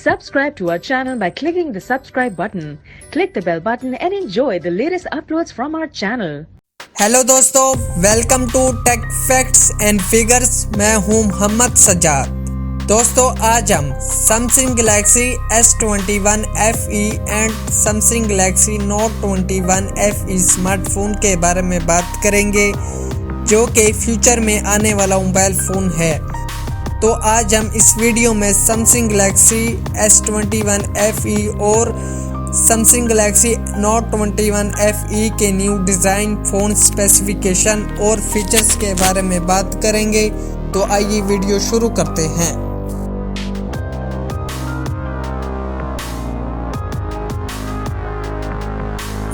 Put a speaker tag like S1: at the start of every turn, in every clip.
S1: Subscribe to our channel by clicking the subscribe button. Click the bell button and enjoy the latest uploads from our channel.
S2: Hello दोस्तों, welcome to tech facts and figures. मैं हूं मोहम्मद सज्जाद। दोस्तों, आज हम Samsung Galaxy S21 FE and Samsung Galaxy Note 21 FE smartphone के बारे में बात करेंगे, जो कि फ्यूचर में आने वाला मोबाइल फ़ोन है। तो आज हम इस वीडियो में सैमसंग गैलेक्सी S21 FE और सैमसंग गैलेक्सी नोट 21 FE के न्यू डिज़ाइन, फ़ोन स्पेसिफिकेशन और फीचर्स के बारे में बात करेंगे। तो आइए वीडियो शुरू करते हैं।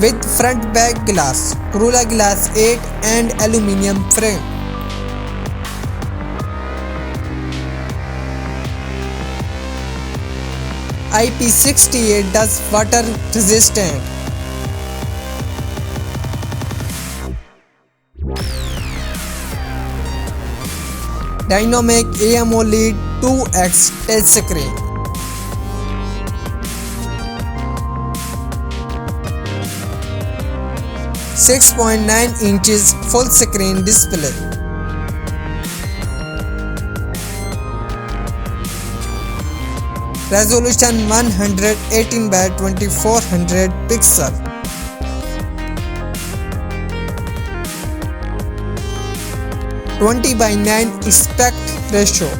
S2: With front back glass, Gorilla Glass 8 and aluminium frame. IP68 dust water resistant. Dynamic AMOLED 2X touchscreen. .9 inches full screen display. Resolution 118 by 2400 pixel. (20:9) aspect ratio.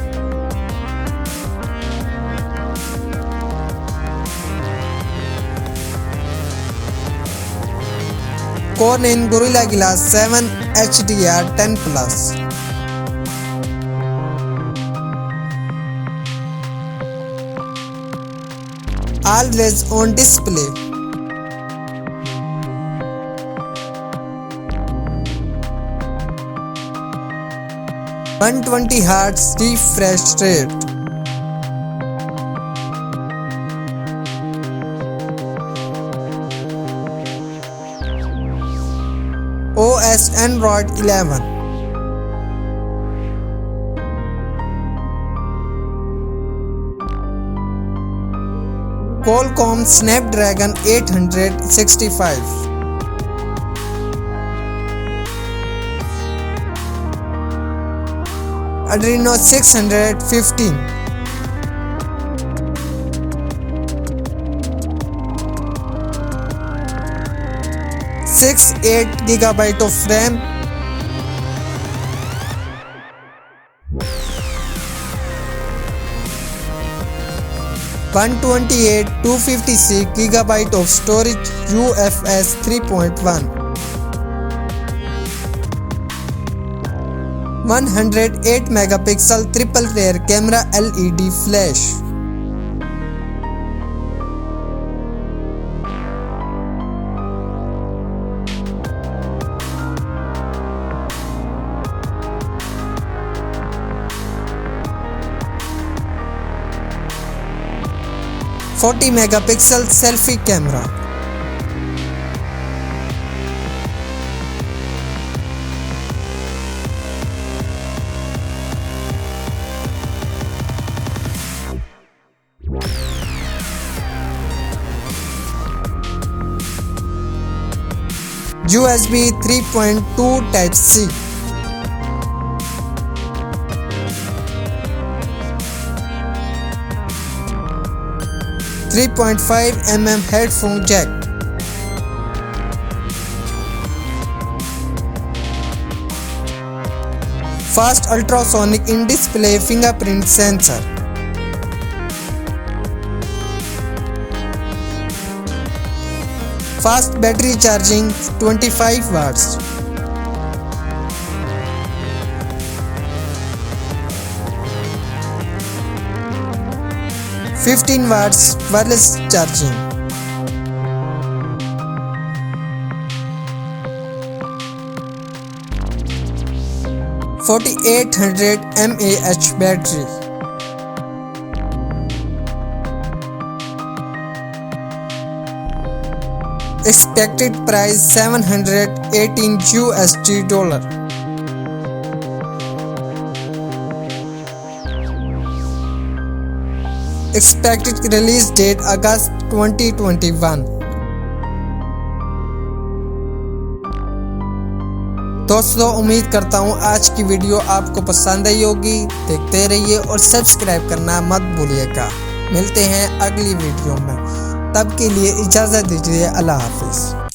S2: Corning Gorilla Glass 7 HDR 10+. Always on display. (120 Hz refresh rate). OS Android 11. Qualcomm Snapdragon 865. Adreno 615. 8 GB of RAM. (128/256 GB of storage UFS 3.1. 108 megapixel triple rear camera LED flash. (40 megapixel selfie camera. USB 3.2 Type-C. (3.5 mm headphone jack. Fast ultrasonic in-display fingerprint sensor. Fast battery charging 25 watts. (15 watts wireless charging. 4800 mAh battery. Expected price $718. Expected release date August 2021। दोस्तों उम्मीद करता हूँ आज की video आपको पसंद आई होगी। देखते रहिए और सब्सक्राइब करना मत भूलिएगा। मिलते हैं अगली वीडियो में, तब के लिए इजाज़त दीजिए। अल्लाह हाफिज़।